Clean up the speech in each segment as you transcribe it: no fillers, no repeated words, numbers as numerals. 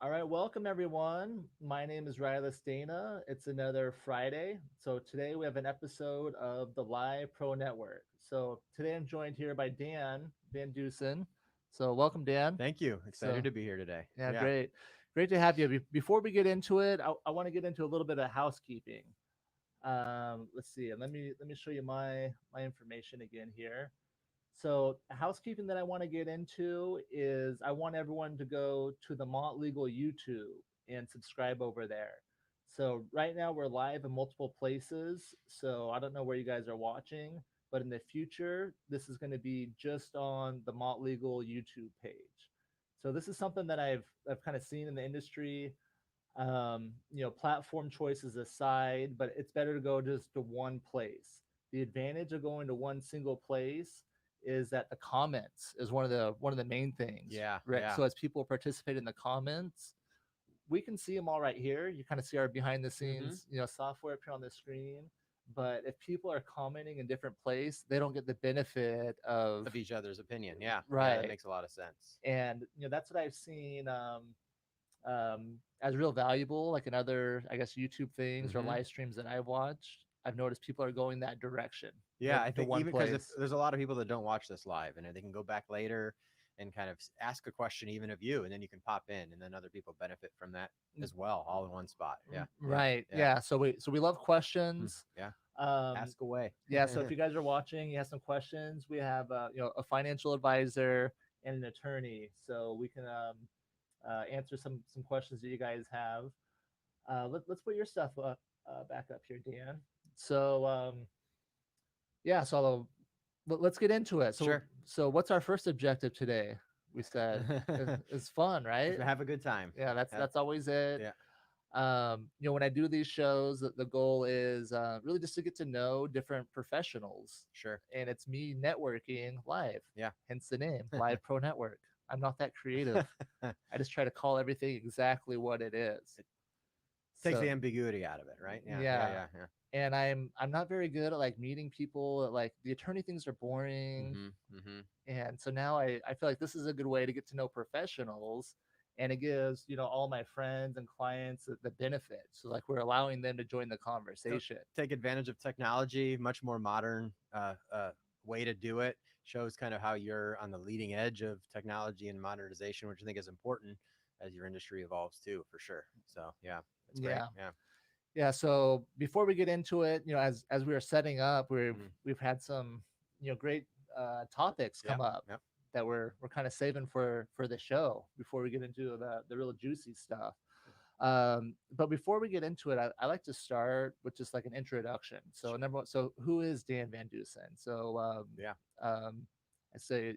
All right, welcome everyone. My name is Rilus Dana. It's another Friday. So today we have an episode of the Live Pro Network. So today I'm joined here by Dan VanDusen. So welcome, Dan. Thank you. Excited So to be here today. yeah, Yeah. great, great to have you. Before we get into it, I want to get into a little bit of housekeeping. Let's see, and let me show you my information again here. So housekeeping that I want to get into is I want everyone to go to the Mont Legal YouTube and subscribe over there. So right now we're live in multiple places. So I don't know where you guys are watching, but in the future, this is going to be just on the Mont Legal YouTube page. So this is something that I've kind of seen in the industry. Platform choices aside, but it's better to go just to one place. The advantage of going to one single place is that the comments is one of the main things, Yeah. right? Yeah. So as people participate in the comments, we can see them all right here. You kind of see our behind the Mm-hmm. scenes, software appear on the screen. But if people are commenting in different place, they don't get the benefit of Of each other's opinion. Yeah. Yeah. That right. makes a lot of sense. And that's what I've seen. As real valuable, like in other, I guess, YouTube things or Mm-hmm. live streams that I've watched. I've noticed people are going that direction, Yeah. I to think one even because if place. there's a lot of people that don't watch this live and they can go back later and kind of ask a question even of you, and then you can pop in, and then other people benefit from that as well, all in one spot. Yeah. Yeah. Right. Yeah. Yeah. So we love questions. Yeah. Um, Ask away. yeah. So if you guys are watching, you have some questions. We have a financial advisor and an attorney, so we can answer some questions that you guys have. Let's put your stuff back up here, Dan. So yeah, so let's get into it. So Sure. so what's our first objective today? We said is fun, right? Have a good time. Yeah, that's Have, that's always it. yeah. When I do these shows, the goal is really just to get to know different professionals, Sure. and it's me networking live. Yeah. Hence the name, Live Pro Network. I'm not that creative. I just try to call everything exactly what it is. It takes So the ambiguity out of it, right? Yeah. Yeah. yeah, Yeah. Yeah. and I'm not very good at like meeting people. Like the attorney things are boring, Mm-hmm. Mm-hmm. and so now I feel like this is a good way to get to know professionals, and it gives all my friends and clients the benefit. So like we're allowing them to join the conversation. Take advantage of technology, much more modern way to do it. Shows kind of how you're on the leading edge of technology and modernization, which I think is important as your industry evolves too, for sure. So yeah, it's great. Yeah. Yeah. Yeah, so before we get into it, as we were setting up, Mm-hmm. we've had some great topics Yep. come up Yep. that we're kind of saving for the show before we get into the real juicy stuff. But before we get into it, I like to start with just like an introduction. So number one, so who is Dan VanDusen? So Yeah. I say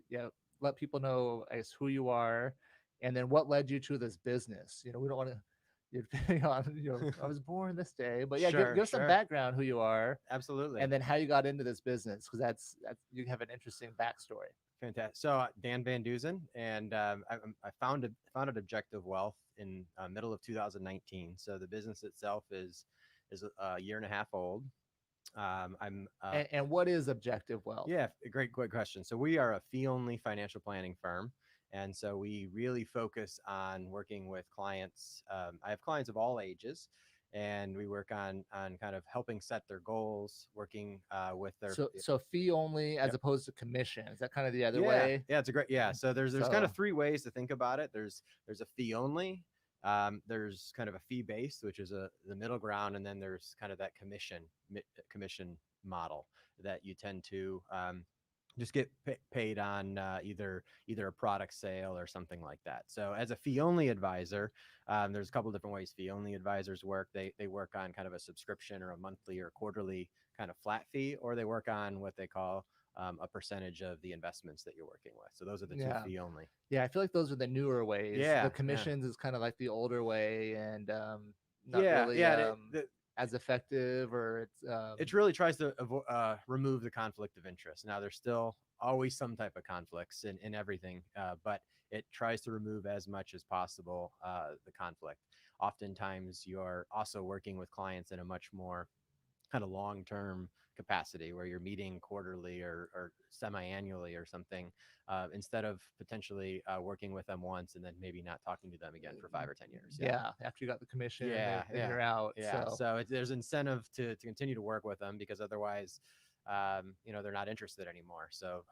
let people know I guess who you are, and then what led you to this business. We don't want to I was born this day, but yeah, give Sure. give us some Sure. background who you are, Absolutely. and then how you got into this business because that's you have an interesting backstory. Fantastic. So Dan VanDusen, and I founded Objective Wealth in middle of 2019. So the business itself is a year and a half old. I'm And what is objective wealth? Yeah, a great question. So we are a fee-only financial planning firm, and so we really focus on working with clients. I have clients of all ages, and we work on kind of helping set their goals, working with their. So fee only as Yep. opposed to commission. Is that kind of the other Yeah, way? yeah, it's a great yeah. So there's kind of So three ways to think about it. There's a fee only. There's kind of a fee based, which is the middle ground, and then there's kind of that commission model that you tend to just get paid on either a product sale or something like that. So as a fee only advisor, there's a couple different ways fee only advisors work. They work on kind of a subscription or a monthly or quarterly kind of flat fee, or they work on what they call a percentage of the investments that you're working with. So those are the two yeah, fee only. yeah, I feel like those are the newer ways. The Yeah, yeah, commissions is kind of like the older way, and not yeah, really yeah. as effective, or it's It really tries to remove the conflict of interest. Now, there's still always some type of conflicts in everything, but it tries to remove as much as possible the conflict. Oftentimes, you're also working with clients in a much more kind of long term capacity where you're meeting quarterly or semi-annually or something, instead of potentially working with them once and then maybe not talking to them again for 5 or 10 years. Yeah, after you got the commission, Yeah, then yeah, you're out. yeah. So there's incentive to continue to work with them, because otherwise, they're not interested anymore. So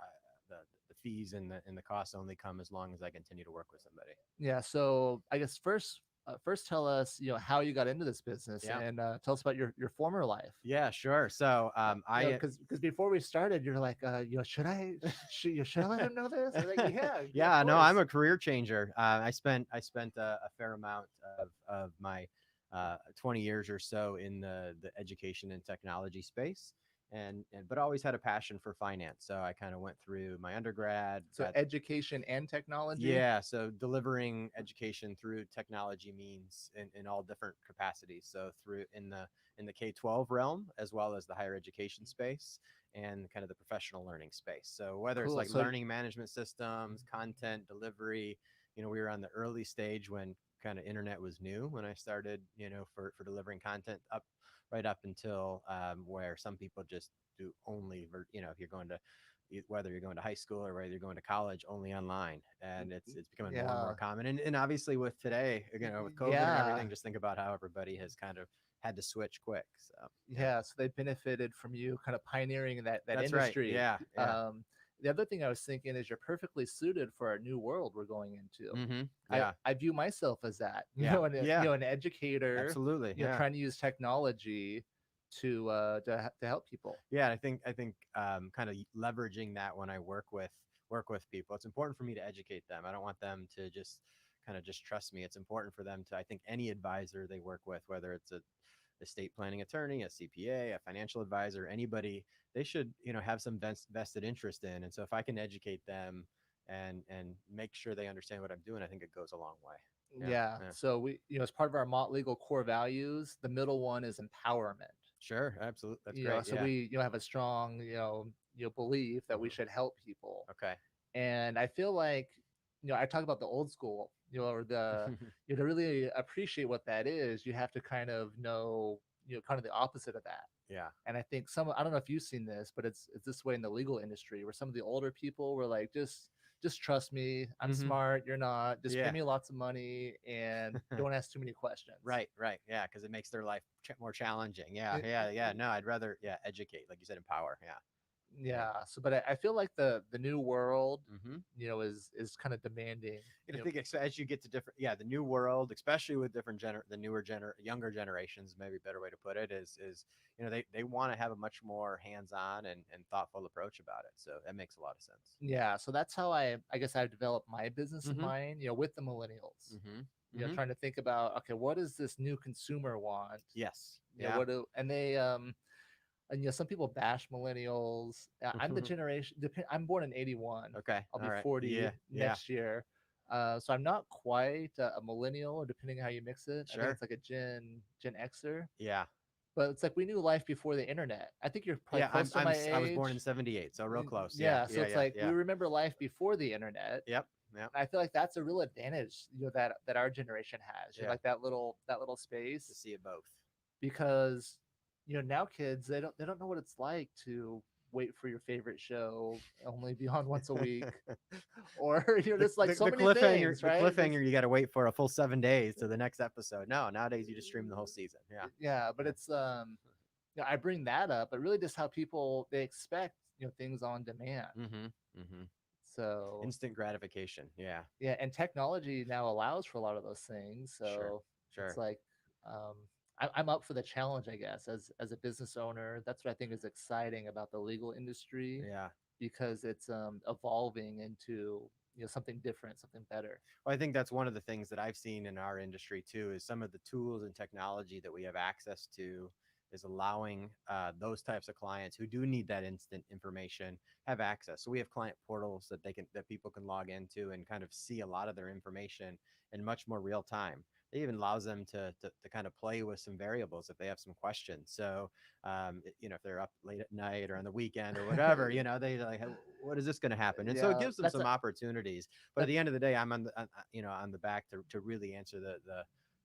the fees and the costs only come as long as I continue to work with somebody. yeah. So I guess first tell us, how you got into this business, Yeah. and tell us about your former life. Yeah, sure. So Because before we started, you're like, should I let him know this? I'm like, yeah, yeah, of yeah, no, I'm course. a career changer. I spent a fair amount of my 20 years or so in the education and technology space, and but always had a passion for finance. So I kind of went through my undergrad, So education and technology. yeah, so delivering education through technology means in all different capacities. So through in the K-12 realm, as well as the higher education space and kind of the professional learning space. So whether it's Cool. like So learning management systems, content delivery, we were on the early stage when kind of internet was new when I started, for delivering content right up until where some people just do only, if you're going to whether you're going to high school or whether you're going to college, only online, and it's becoming more and more yeah, common. And obviously with today, with COVID and yeah, everything, just think about how everybody has kind of had to switch quick. So yeah, yeah. So they benefited from you kind of pioneering that that's right. industry. Yeah, yeah. The other thing I was thinking is you're perfectly suited for our new world we're going into. Mm-hmm. I, Yeah, I view myself as that, yeah, yeah. an educator, Absolutely. Yeah. trying to use technology to help people. Yeah, I think kind of leveraging that when I work with people, it's important for me to educate them. I don't want them to just trust me. It's important for them to, I think, any advisor they work with, whether it's a estate planning attorney, a CPA, a financial advisor, anybody, they should have some vested interest in. And so if I can educate them and make sure they understand what I'm doing, I think it goes a long way. Yeah, Yeah. yeah. So we, as part of our Mott Legal core values, the middle one is empowerment. Sure, absolutely, that's great. So Yeah. we, have a strong, belief that we Mhm. should help people. Okay. And I feel like, I talk about the old school, or to really appreciate what that is, you have to kind of know, kind of the opposite of that. Yeah. And I think I don't know if you've seen this, but it's this way in the legal industry where some of the older people were like, just trust me. I'm Hmm. smart. You're not. Just pay Yeah. me lots of money and don't ask too many questions. Right, right. Yeah, because it makes their life more challenging. Yeah, It- yeah, yeah. No, I'd rather, yeah, educate, like you said, empower. Yeah, yeah. yeah. So, but I feel like the new world, Mm-hmm. is kind of demanding. And I think as you get to different, yeah, the new world, especially with different the younger generations, maybe a better way to put it is they want to have a much more hands-on and thoughtful approach about it. So that makes a lot of sense. Yeah. So that's how I guess I've developed my business in Mm-hmm. mind. With the millennials. Mm-hmm. Mm-hmm. Trying to think about, okay, what does this new consumer want? Yes. Yeah. What do and they and some people bash millennials. I'm the generation. I'm born in '81. Okay. I'll All be right. 40 Yeah. Yeah. next year. So I'm not quite a millennial, or depending how you mix it. I think Sure. it's like a Gen Xer. Yeah. But it's like we knew life before the internet. I think you're probably Yeah. close to my I was born in age. '78, so real close. Yeah. Yeah, so Yeah. it's Yeah. like we Yeah. remember life before the internet. Yep. Yep. I feel like that's a real advantage, that our generation has. Yeah. Like that little To space, see it both. because now kids, they don't know what it's like to wait for your favorite show only be on once a week, or there's like so many things, the right? cliffhanger, you got to wait for a full 7 days to the next episode. No, nowadays you just stream the whole season. Yeah. Yeah, but Yeah. it's I bring that up, but really just how people they expect things on demand. Mm-hmm. Mm-hmm. So Instant gratification. Yeah. yeah, and technology now allows for a lot of those things. Sure. So it's Sure. like um, I'm up for the challenge, I guess, as a business owner. That's what I think is exciting about the legal industry, Yeah. because it's evolving into something different, something better. Well, I think that's one of the things that I've seen in our industry too, is some of the tools and technology that we have access to is allowing those types of clients who do need that instant information have access. So we have client portals that people can log into and kind of see a lot of their information in much more real time. It even allows them to kind of play with some variables if they have some questions. So if they're up late at night or on the weekend or whatever, they like, what is this going to happen? And so it Yeah, gives them some opportunities. But at that, the end of the day, I'm on the back to really answer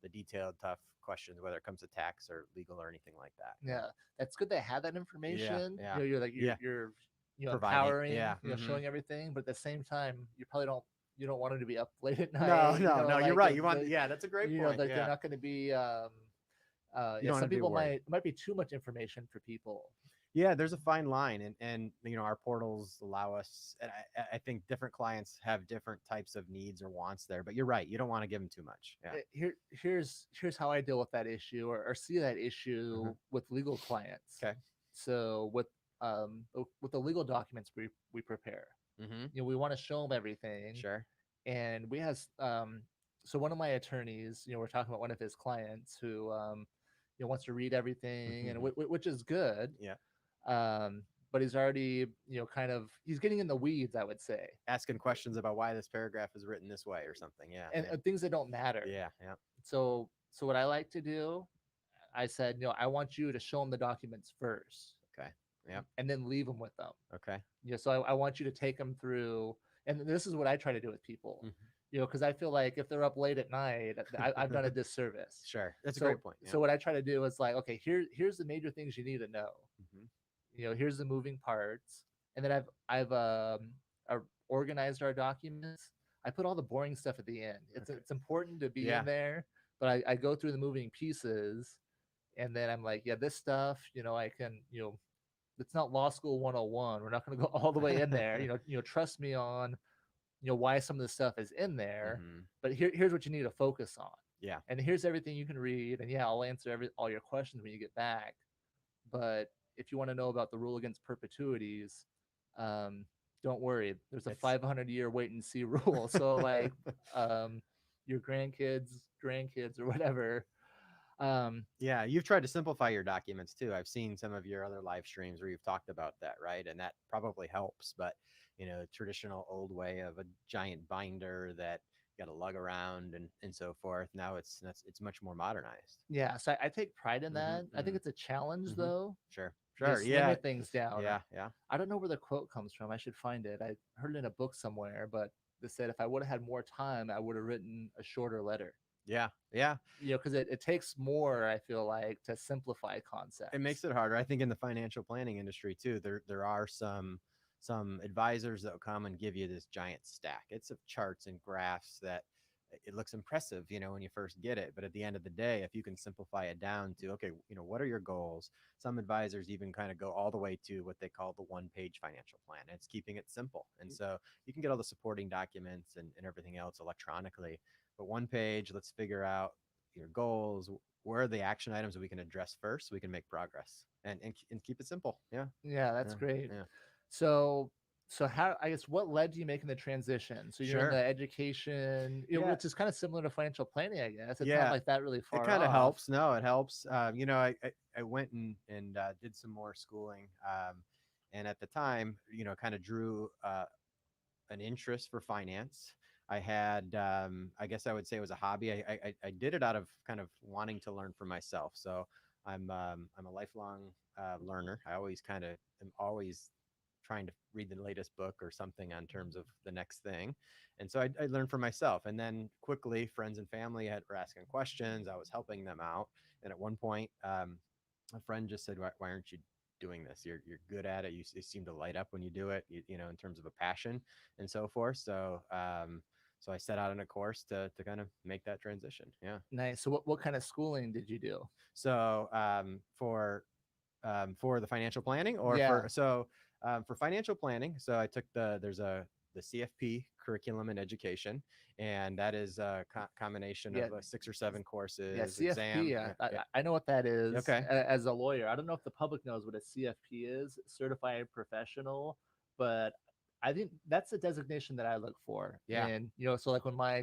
the detailed, tough questions, whether it comes to tax or legal or anything like that. Yeah, that's good to have that information. Yeah. You're like Yeah. you're Providing. empowering, Yeah. showing everything, but at the same time, you probably don't want them to be up late at No, night. no, you're Like right. You want, yeah, that's a great point. like they're Yeah. not going to be. You Yeah, don't want some to be people worried. might be too much information for people. Yeah, there's a fine line, and our portals allow us, and I think different clients have different types of needs or wants there, but you're right, you don't want to give them too much. Yeah. Here's how I deal with that issue, or see that issue with legal clients. Okay. So with the legal documents we prepare, we want to show them everything. Sure. And we have so one of my attorneys, we're talking about one of his clients who wants to read everything, and which is good. Yeah. But he's already he's getting in the weeds, I would say, Asking questions about why this paragraph is written this way or something. Yeah. and things that don't matter. Yeah. Yeah. So what I like to do, I said, I want you to show them the documents first. Okay. Yeah. And then leave them with them. Okay. So I want you to take them through, and this is what I try to do with people. Because I feel like if they're up late at night, I've done a disservice. Sure, that's a great point. Yeah. So what I try to do is like, okay, here's the major things you need to know. Here's the moving parts, and then I've organized our documents. I put all the boring stuff at the end. It's important to be in there, but I go through the moving pieces, and then I'm like, yeah, this stuff, I can, it's not law school 101. We're not going to go all the way in there. Trust me on why some of the stuff is in there, but here's what you need to focus on. Yeah. And here's everything you can read, and I'll answer all your questions when you get back. But if you want to know about the rule against perpetuities, don't worry, there's a 500-year wait and see rule. So like your grandkids or whatever. Yeah, you've tried to simplify your documents too. I've seen some of your other live streams where you've talked about that, right? And that probably helps, but traditional old way of a giant binder that you got to lug around and so forth. Now it's much more modernized. Yeah, so I take pride in that. I think it's a challenge though. Sure. Slimmer things down. Yeah. I don't know where the quote comes from. I should find it. I heard it in a book somewhere, but they said if I would have had more time, I would have written a shorter letter. Yeah. Because it takes more, I feel like, to simplify concepts. It makes it harder. I think in the financial planning industry too, there are some advisors that will come and give you this giant stack. It's of charts and graphs that it looks impressive, when you first get it. But at the end of the day, if you can simplify it down to, okay, what are your goals? Some advisors even kind of go all the way to what they call the one-page financial plan. And it's keeping it simple. And so you can get all the supporting documents and everything else electronically. But one page, let's figure out your goals. Where are the action items that we can address first so we can make progress and keep it simple. Yeah, that's great. Yeah. So how, I guess, what led to you making the transition? So you're in the education, which is kind of similar to financial planning, I guess. It's not like that really far. It kind of helps. No, it helps. I went and did some more schooling, and at the time, kind of drew an interest for finance. I had, I guess I would say it was a hobby. I did it out of kind of wanting to learn for myself. So I'm a lifelong learner. I always am always trying to read the latest book or something on terms of the next thing. And so I learned for myself. And then quickly, friends and family were asking questions. I was helping them out. And at one point, a friend just said, why aren't you doing this? You're good at it. You seem to light up when you do it, in terms of a passion and so forth. So I set out on a course to kind of make that transition. Yeah. Nice. So what kind of schooling did you do? So for the financial planning for financial planning. So I took the CFP curriculum in education, and that is a combination of 6 or 7 courses. Yeah, CFP. I know what that is. Okay. As a lawyer, I don't know if the public knows what a CFP is, certified professional, but I think that's the designation that I look for. Yeah. And, so like when my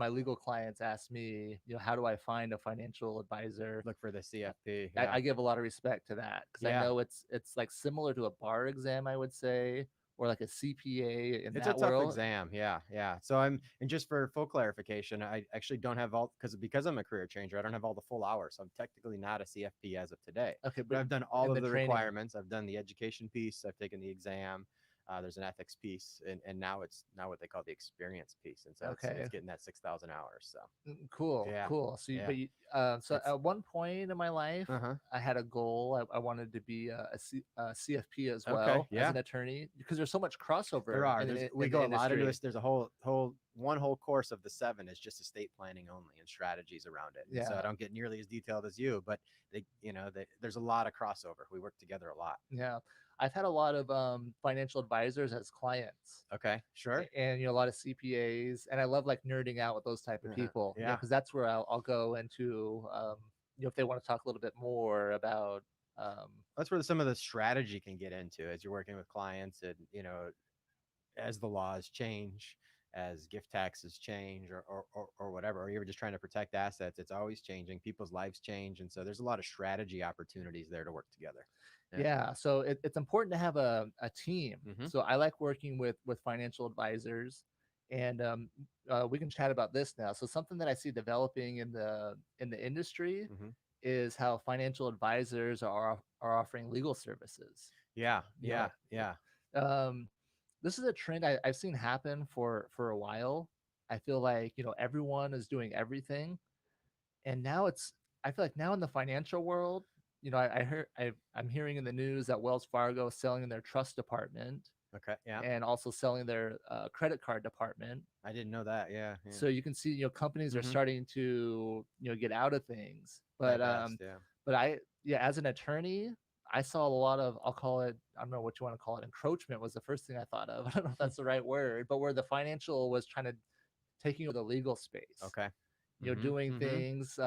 legal clients ask me, how do I find a financial advisor? Look for the CFP. I give a lot of respect to that because I know it's like similar to a bar exam, I would say, or like a CPA in it's that a tough world. exam. Yeah. So and just for full clarification, I actually don't have because I'm a career changer, I don't have all the full hours. So I'm technically not a CFP as of today. Okay. But I've done all of the training requirements. I've done the education piece. I've taken the exam. There's an ethics piece, and now it's now what they call the experience piece, and so it's Okay. getting that 6,000 hours. So Cool, yeah, cool. So, yeah, so it's at one point in my life, uh-huh. I had a goal. I wanted to be a CFP as Okay, well as yeah. an attorney because there's so much There crossover are. There's we in the go a lot into industry. this. There's a whole course of the 7 is just estate planning only and strategies around it. And so I Yeah, don't get nearly as detailed as you, but there's a lot of crossover. We work together a lot. yeah. I've had a lot of financial advisors as clients, Okay, sure. and a lot of CPAs, and I love like nerding out with those type of Uh-huh. people. Yeah, Because that's where I'll go into if they want to talk a little bit more about um, that's where some of the strategy can get into as you're working with clients, and as the laws change, as gift taxes change, or whatever, or you're just trying to protect assets, it's always changing. People's lives change, and so there's a lot of strategy opportunities there to work together. Yeah. Yeah, so it's important to have a team. Mm-hmm. So I like working with financial advisors, and we can chat about this now. So something that I see developing in the industry Mm-hmm. is how financial advisors are offering legal services. Yeah. You know, Yeah. Yeah. um, this is a trend I've seen happen for a while. I feel like everyone is doing everything, and now I feel like now in the financial world, I'm hearing in the news that Wells Fargo is selling their trust department Okay. Yeah. and also selling their credit card department. I didn't know that. Yeah. Yeah. So you can see companies are Mm-hmm. starting to get out of things, Divest. Yeah. but as an attorney, I saw a lot of, I'll call it, I don't know what you want to call it, encroachment was the first thing I thought of. I don't know if that's the right word, but where the financial was trying to taking over the legal space, Okay. Mm-hmm. doing Mm-hmm. things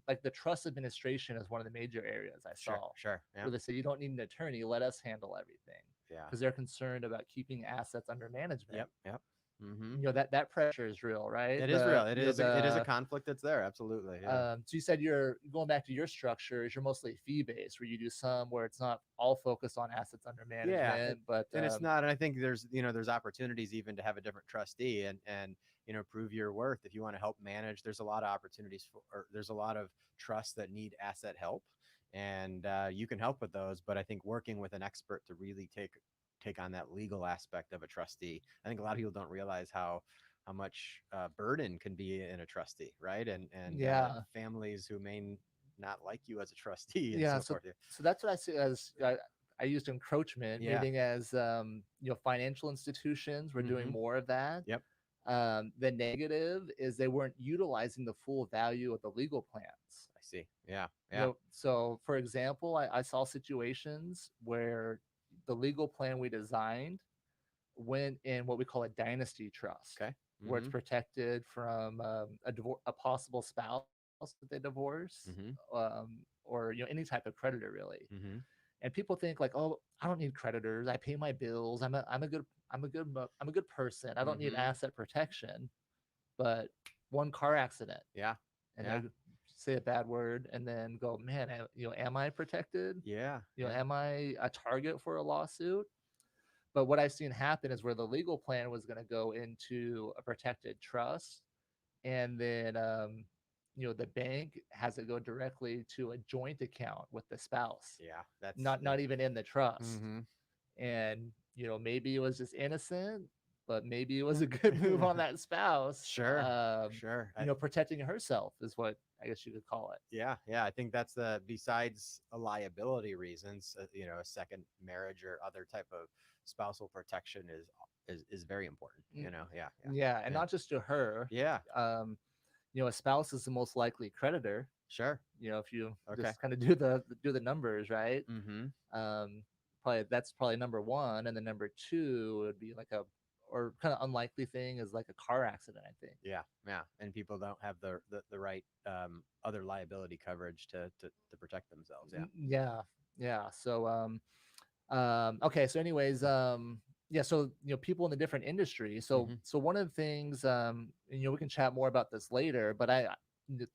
like the trust administration is one of the major areas I Sure. saw Sure. Yeah. where they say you don't need an attorney, let us handle everything Yeah. because they're concerned about keeping assets under management. Yep. Yep. Mm-hmm. That pressure is real, right? It is real. It is a conflict that's there. Absolutely. Yeah. So you said you're going back to your structure is you're mostly fee based, where you do some where it's not all focused on assets under Yeah. management, but And it's not, and I think there's opportunities even to have a different trustee, and prove your worth if you want to help manage. There's a lot of opportunities or there's a lot of trusts that need asset help, and you can help with those. But I think working with an expert to really take on that legal aspect of a trustee, I think a lot of people don't realize how much burden can be in a trustee, right? And yeah, families who may not like you as a trustee and yeah. so So forth. so that's what I see as I used encroachment, Yeah. meaning as financial institutions were doing Mm-hmm. more of that. Yep. The negative is they weren't utilizing the full value of the legal plans. I see. Yeah. Yeah. So for example, I saw situations where the legal plan we designed went in what we call a dynasty trust, Okay. where it's Mm-hmm. protected from a possible spouse that they divorce, Mm-hmm. or any type of creditor really. Mm-hmm. And people think like, oh, I don't need creditors. I pay my bills. I'm a good person. I don't need Mm-hmm. asset protection. But one car accident, Yeah. and Yeah. they say a bad word, and then go, man, am I protected? Yeah. Yeah. Am I a target for a lawsuit? But what I've seen happen is where the legal plan was going to go into a protected trust, and then the bank has it go directly to a joint account with the spouse, Yeah. That's not even in the trust. mm-hmm. And maybe it was just innocent, but maybe it was a good move on that spouse. Sure. Sure. Protecting herself is what I guess you could call it. Yeah. Yeah. I think that's besides a liability reasons, a second marriage or other type of spousal protection is very important. Mm, Yeah. Yeah. yeah, and Yeah. not just to her. Yeah. A spouse is the most likely creditor. Sure. If you Okay. just kind of do the numbers right. Mm-hmm. That's probably number one, and then number two would be like or kind of unlikely thing is like a car accident, I think. Yeah. Yeah. And people don't have the right other liability coverage to protect themselves. Yeah. Yeah, yeah. So okay, so anyways, yeah, so people in the different industries. So Mm-hmm. so one of the things, and, we can chat more about this later, but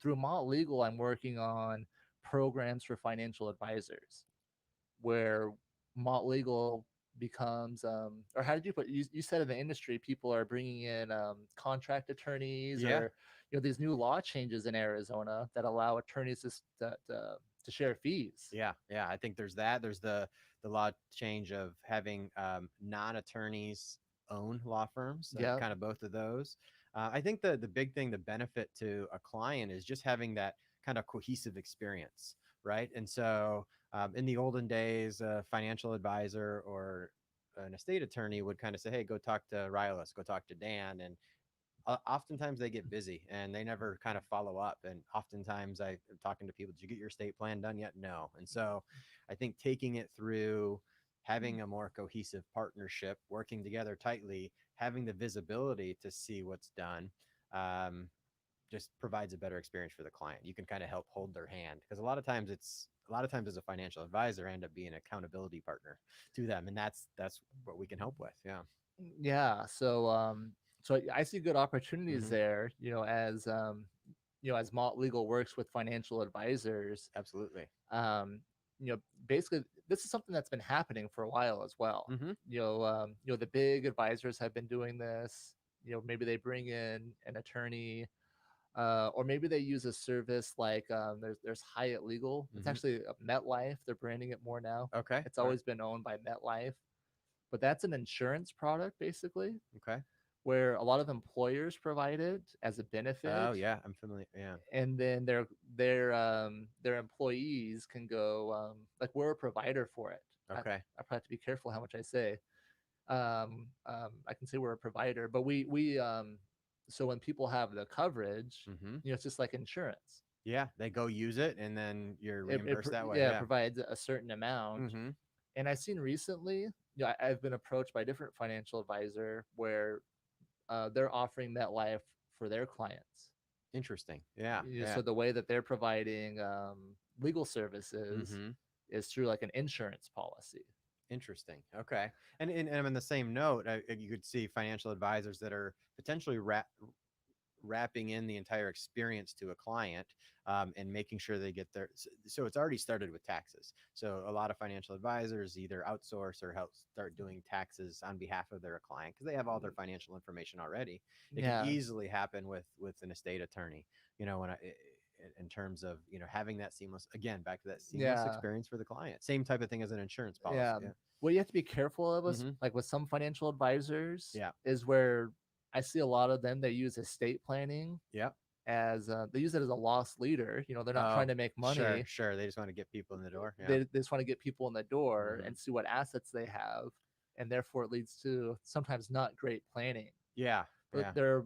through Mott Legal, I'm working on programs for financial advisors where Mott Legal becomes, or how did you put, you said in the industry people are bringing in contract attorneys, Yeah. or these new law changes in Arizona that allow attorneys to to share fees. Yeah, yeah. I think there's that. There's the law change of having non-attorneys own law firms, Yeah. kind of both of those. I think the big thing, the benefit to a client is just having that kind of cohesive experience, right? And so in the olden days, a financial advisor or an estate attorney would kind of say, "Hey, go talk to Rilus, go talk to Dan," and oftentimes they get busy and they never kind of follow up. And oftentimes I'm talking to people, did you get your estate plan done yet? No. And so I think taking it through, having a more cohesive partnership, working together tightly, having the visibility to see what's done, um, just provides a better experience for the client. You can kind of help hold their hand, because a lot of times as a financial advisor, I end up being an accountability partner to them, and that's what we can help with. Yeah. Yeah. So I see good opportunities Hmm. there, as Mott Legal works with financial advisors. Absolutely. um, Basically, this is something that's been happening for a while as well. Hmm. The big advisors have been doing this. Maybe they bring in an attorney, or maybe they use a service like, there's Hyatt Legal. It's Hmm. actually MetLife. They're branding it more now. Okay. It's All right. always been owned by MetLife, but that's an insurance product basically, Okay. where a lot of employers provide it as a Oh benefit, yeah, I'm familiar. Yeah. and then their employees can go, like, we're a provider for it. I, Okay. I probably have to be careful how much I say. I can say we're a provider, but we so when people have the coverage, Hmm. it's just like insurance. Yeah, they go use it and then you're It reimbursed that way. yeah, it Yeah. provides a certain amount. Hmm. And I've seen recently, I've been approached by a different financial advisor where, they're offering MetLife for their clients. Interesting. Yeah. So Yeah. the way that they're providing, legal services Hmm. is through like an insurance policy. Interesting. Okay. And on the same note, you could see financial advisors that are potentially wrapping in the entire experience to a client, and making sure they get their. So it's already started with taxes. So a lot of financial advisors either outsource or help start doing taxes on behalf of their client because they have all their financial information already. It can Yeah, easily happen with an estate attorney. When in terms of having that seamless, again, back to that seamless yeah, experience for the client, same type of thing as an insurance policy. yeah. Yeah. What you have to be careful of us, Hmm. like with some financial advisors, Yeah. is where I see a lot of them. They use estate planning Yep. as, they use it as a loss leader. They're not Oh, trying to make sure, money. sure. They just want to get people in the door. Yeah. They just want to get people in the door Hmm. and see what assets they have, and therefore it leads to sometimes not great planning. Yeah. But Yeah. they're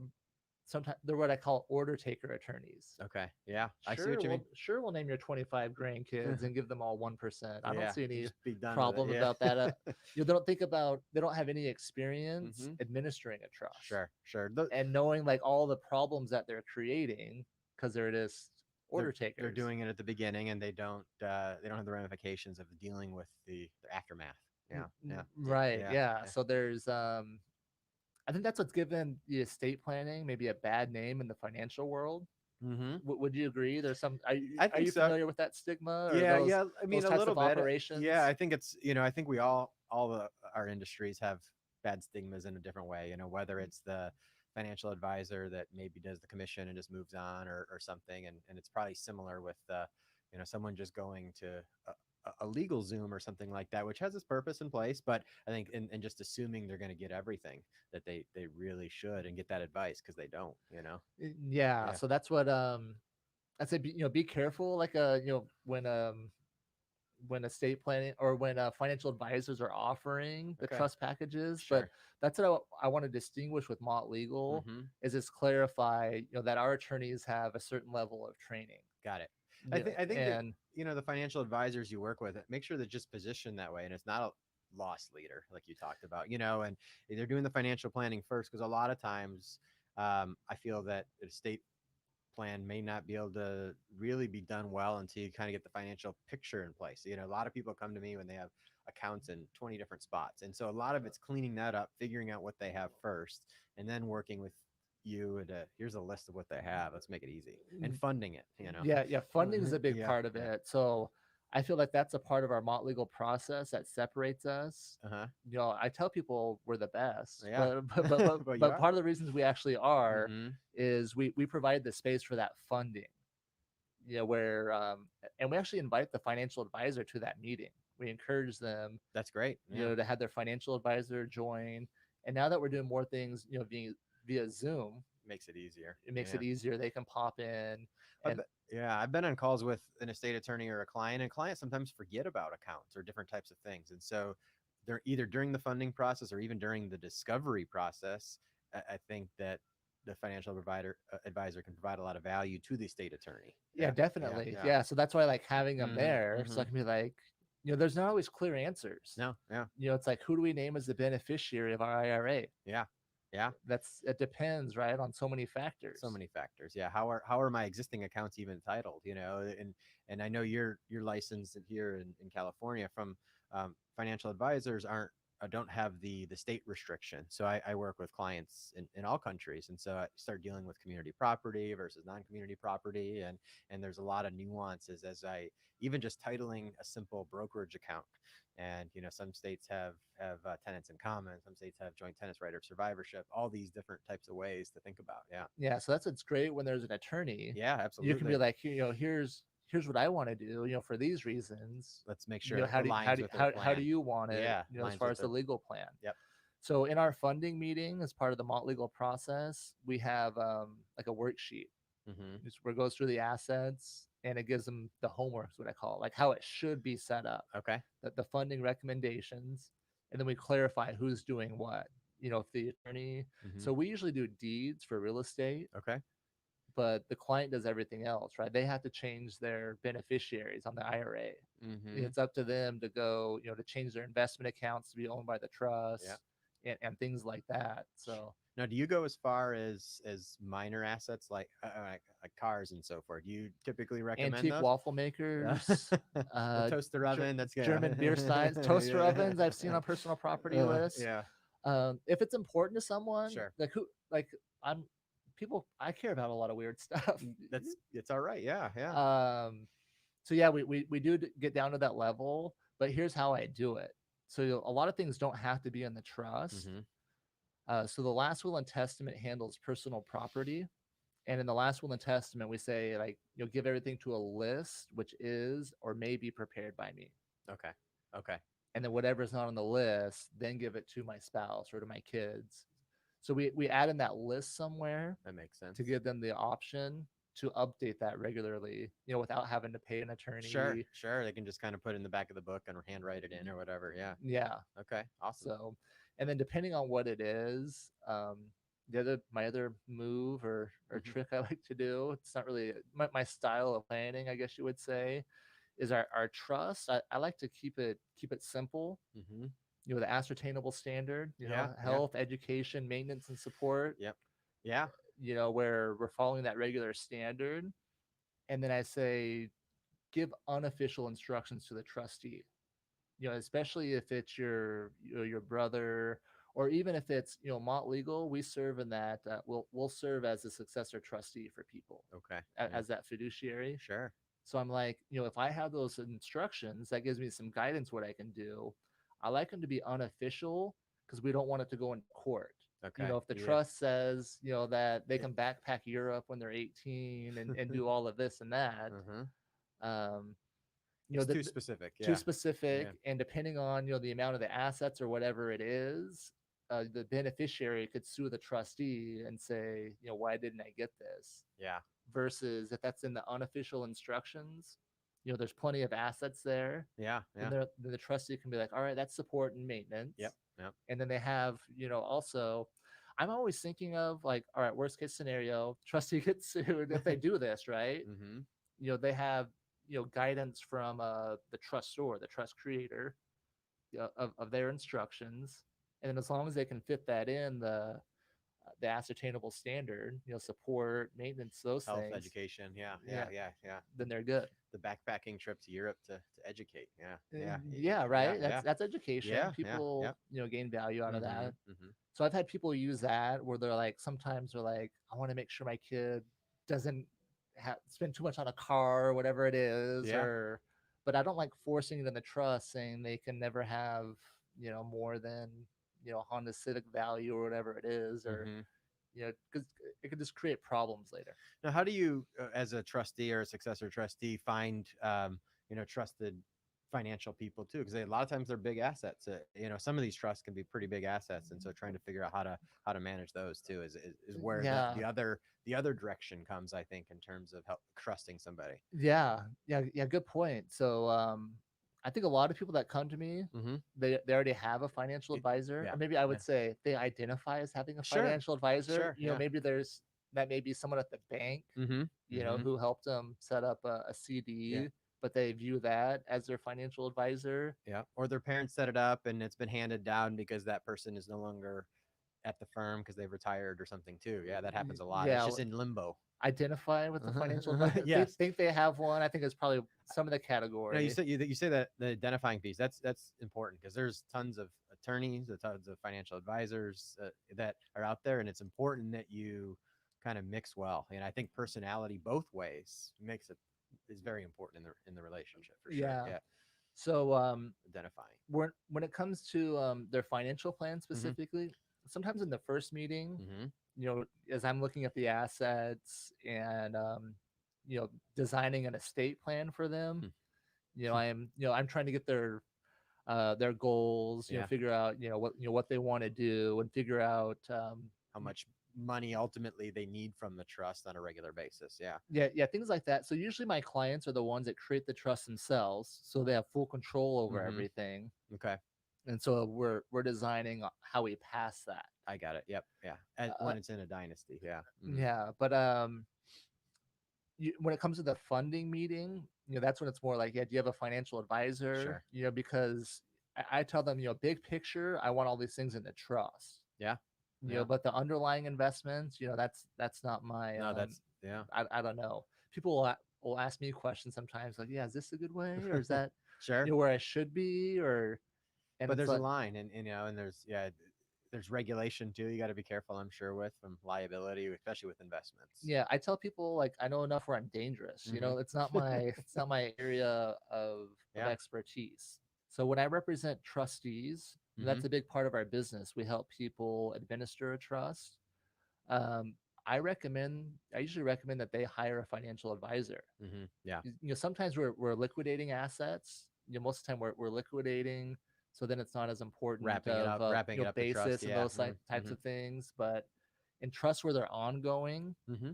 what I call order taker attorneys. Okay. Yeah. I see Sure, what you mean. we'll name your 25 grandkids and give them all 1%. I don't Yeah. see any Just be done with it. problem Yeah. about that. They don't have any experience Hmm. administering a trust Sure. Sure. and knowing like all the problems that they're creating because they're just order They're takers. doing it at the beginning, and they don't have the ramifications of dealing with the aftermath. Yeah. Yeah. Right. Yeah. Yeah. Yeah. So I think that's what's given the estate planning maybe a bad name in the financial world. Hmm. Would you agree? There's some. I Are think you so. familiar with that stigma or Yeah, yeah. I those mean, a types little of bit. Yeah, operations? I think I think we our industries have bad stigmas in a different way. Whether it's the financial advisor that maybe does the commission and just moves on, or something, and it's probably similar with someone just going to a legal Zoom or something like that, which has its purpose in place. But I think and just assuming they're going to get everything that they really should and get that advice because they don't. Yeah. Yeah. So that's what I say. Be careful. Like, when estate planning or when, financial advisors are offering the Okay. trust packages. But Sure. that's what I want to distinguish with Mott Legal, Mm-hmm. is just clarify, that our attorneys have a certain level of training. Got it. Yeah, I think that and the financial advisors you work with, make sure they're just positioned that way, and it's not a loss leader like you talked about, and they're doing the financial planning first, because a lot of times I feel that a state plan may not be able to really be done well until you kind of get the financial picture in place. A lot of people come to me when they have accounts in 20 different spots, and so a lot of it's cleaning that up, figuring out what they have first, and then working with you and here's a list of what they have, let's make it easy, and funding it. yeah, funding is a big Yeah. part of Yeah. it. So I feel like that's a part of our Mott Legal process that separates us. Uh-huh. I tell people we're the best, Yeah. but But you are. part of the reasons we actually are Mm-hmm. is we provide the space for that funding. where and we actually invite the financial advisor to that meeting. We encourage them, That's great. Yeah. to have their financial advisor join. And now that we're doing more things, via Zoom, Makes it easier. it makes Yeah. it easier. They can pop in I've and yeah, I've been on calls with an estate attorney or a client, and clients sometimes forget about accounts or different types of things. And so they're either during the funding process or even during the discovery process. I think that the financial provider advisor can provide a lot of value to the estate attorney. yeah, Yeah. Yeah. definitely. Yeah. Yeah. So that's why I like having them Hmm. there. So I Hmm. can be like, there's not always clear answers. No. Yeah. It's like, who do we name as the beneficiary of our IRA? Yeah. Yeah. It depends, right, on so many factors. So many factors. Yeah. How are my existing accounts even titled? And I know you're licensed here in California from financial advisors aren't don't have the state restriction. So I work with clients in all countries, and so I start dealing with community property versus non-community property, and there's a lot of nuances as I even just titling a simple brokerage account. And some states have tenants in common, some states have joint tenants right of survivorship, all these different types of ways to think about. Yeah. Yeah, so that's what's great when there's an attorney. Yeah, You can be absolutely. like, here's what I want to do, for these reasons. Let's make sure it How do aligns with their how do plan. you want it, Yeah, as aligns far with as the their. legal plan? Yep. So in our funding meeting, as part of the Mott legal process, we have like a worksheet. Mm-hmm. Where it goes through the assets and it gives them the homework, is what I call it, like how it should be set up, Okay. the funding recommendations, and then we clarify who's doing what. If the attorney, Mm-hmm. so we usually do deeds for real estate, Okay. but the client does everything else, right? They have to change their beneficiaries on the IRA. Mm-hmm. It's up to them to go, to change their investment accounts to be owned by the Yeah. trust and things like that. So Now, do you go as far as minor assets like cars and so forth? Do you typically recommend antique those? waffle makers, The toaster oven. That's good. German beer steins, toaster Yeah. ovens. I've seen on personal property lists. Yeah. If it's important to someone, Sure. I'm people, I care about a lot of weird stuff. It's all right. Yeah. Yeah. So yeah, we do get down to that level, but here's how I do it. So a lot of things don't have to be in the trust. Mm-hmm. So the last will and testament handles personal property. And in the last will and testament, we say, like, give everything to a list, which is or may be prepared by me. Okay. Okay. And then whatever's not on the list, then give it to my spouse or to my kids. So we add in that list somewhere That makes sense. to give them the option to update that regularly, without having to pay an attorney. Sure. Sure. They can just kind of put it in the back of the book and handwrite it in or whatever. Yeah. Yeah. Okay. Awesome. So, and then depending on what it is, my other move or Mhm. trick I like to do, it's not really my style of planning, I guess you would say, is our trust. I like to keep it simple. Mm-hmm. The ascertainable standard, Yeah. health, education, maintenance, and support. Yep. Yeah. Where we're following that regular standard. And then I say, give unofficial instructions to the trustee. Especially if it's your brother, or even if it's Mott Legal, we serve in that we'll serve as a successor trustee for people Okay. as that fiduciary. Sure. So I'm like, if I have those instructions, that gives me some guidance what I can do. I like them to be unofficial because we don't want it to go into court. Okay. If the Yeah. trust says, that they can backpack Europe when they're 18 and do all of this and that, Mm-hmm. it's too specific. Yeah. too specific. Yeah. And depending on, the amount of the assets or whatever it is, the beneficiary could sue the trustee and say, why didn't I get this? Yeah. Versus if that's in the unofficial instructions, there's plenty of assets there. Yeah. Yeah. And the trustee can be like, all right, that's support and maintenance. Yep. Yep. And then they have, also, I'm always thinking of like, all right, worst case scenario, trustee gets sued if they do this, right? Mm-hmm. They have, guidance from the trustor, the trust creator, of their instructions. And then as long as they can fit that in the ascertainable standard, support, maintenance, those Health, things, education. Yeah. Yeah. Yeah. Yeah. then they're good. The backpacking trip to Europe to educate. Yeah. Yeah. Yeah, right. Yeah. That's education. Yeah, People, yeah. Gain value out of that. Mm-hmm. So I've had people use that where they're like, sometimes they're like, I want to make sure my kid doesn't spend too much on a car or whatever it is, Yeah. but I don't like forcing it in the trust, saying they can never have, more than, Honda Civic value or whatever it is, or Mm-hmm. because it could just create problems later. Now, how do you, as a trustee or a successor trustee, find trusted financial people too? Because a lot of times they're big assets. Some of these trusts can be pretty big assets, and so trying to figure out how to manage those too is where Yeah, the other direction comes, I think, in terms of help trusting somebody. yeah. Good point. So, I think a lot of people that come to me, Mm-hmm. they already have a financial advisor, Yeah. or maybe I Yeah. would say they identify as having a Sure. financial advisor. Sure. Yeah. Maybe there's that may be someone at the bank, Mm-hmm. Mm-hmm. who helped them set up a Yeah. CD, but they view that as their financial advisor. Yeah. Or their parents set it up and it's been handed down because that person is no longer at the firm because they've retired or something too. Yeah, that happens a lot. It's Yeah, just in limbo. identify with the financial advisor. They Yes. think they have one. I think it's probably some of the No, you category. say you say that the identifying piece. That's important because there's tons of attorneys, tons of financial advisors that are out there, and it's important that you kind of mix well. And I think personality both ways makes it is very important in the relationship for sure. Yeah. Yeah, So, identifying. when it comes to their financial plan Mm-hmm. specifically, sometimes in the first meeting, Mm-hmm. as I'm looking at the assets and designing an estate plan for them, I'm trying to get their goals, Yeah. figure out what they want to do, and figure out How much money ultimately they need from the trust on a regular basis. Yeah. yeah, things like that. So usually my clients are the ones that create the trust themselves, so they have full control over Mm-hmm. everything. Okay. And so we're designing how we pass that. I got it. Yep. Yeah. And Uh, when it's in a dynasty. Yeah. Mm-hmm. yeah, but when it comes to the funding meeting, that's when it's more like, yeah, do you have a financial advisor? Sure. Because I tell them, big picture, I want all these things in the trust. Yeah. Yeah. But the underlying investments, that's not my. No, that's yeah. I don't know. People will ask me questions sometimes, like, yeah, is this a good way, or is that Sure. where I should be, or and But it's there's a like, line, and there's there's regulation too. You got to be careful, I'm sure, with from liability, especially with investments. yeah, I tell people, like, I know enough where I'm dangerous. Mm-hmm. It's not my area of Yeah. expertise. So when I represent trustees, Mm-hmm. that's a big part of our business. We help people administer a trust. Um, I usually recommend that they hire a financial advisor. Mm-hmm. Yeah. Sometimes we're liquidating assets. Most of the time we're liquidating, so then it's not as important of Wrapping it up the trust. basis and Yeah. those types Mm-hmm. of things. But in trusts where they're ongoing, Mm-hmm.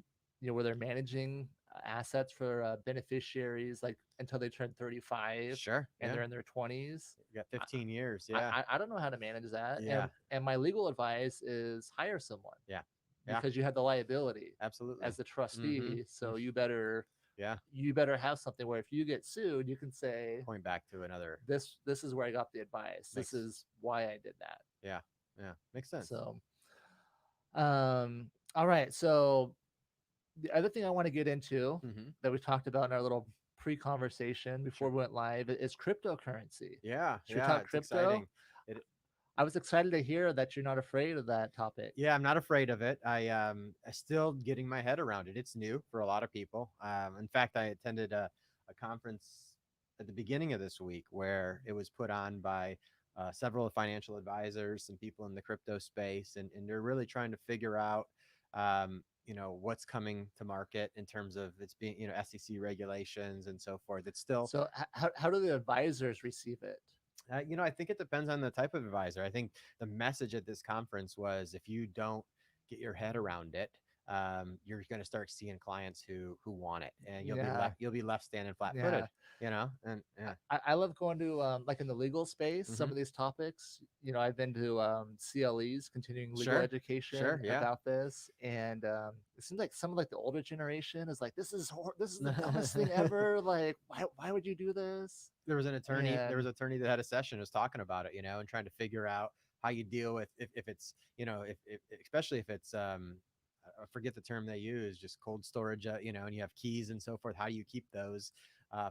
where they're managing assets for beneficiaries, like until they turn 35 Sure. and Yeah. they're in their 20s. You got 15 years. I, Yeah. I, I don't know how to manage that. Yeah. And my legal advice is hire someone, Yeah. Yeah. because you have the liability Absolutely. as the Mm-hmm. trustee. So Yeah. you better have something where if you get sued, you can say, Point back to another. this is where I got the advice. This Makes is why I did that. yeah. Yeah. Makes sense. So, all right. So the other thing I want to get into Mm-hmm. that we talked about in our little pre-conversation before Sure. we went live is cryptocurrency. Yeah. Should we Yeah. talk It's crypto? exciting. It I was excited to hear that you're not afraid of that topic. Yeah, I'm not afraid of it. I still getting my head around it. It's new for a lot of people. In fact, I attended a conference at the beginning of this week where it was put on by several financial advisors, some people in the crypto space, and they're really trying to figure out, what's coming to market in terms of it's being, SEC regulations and so forth. It's still So how do the advisors receive it? I think it depends on the type of advisor. I think the message at this conference was if you don't get your head around it, you're going to start seeing clients who want it, and Yeah, you'll be left standing flat footed. yeah. And yeah. I love going to like in the legal space, some Hmm. of these topics. I've been to CLEs, continuing legal Sure, education, sure, yeah. about this, and it seems like some of like the older generation is like, this is the dumbest thing ever. Like, why would you do this? There was an attorney. There was And an attorney that had a session, was talking about it, and trying to figure out how you deal with if it's if especially if it's I forget the term they use, just cold storage, and you have keys and so forth. How do you keep those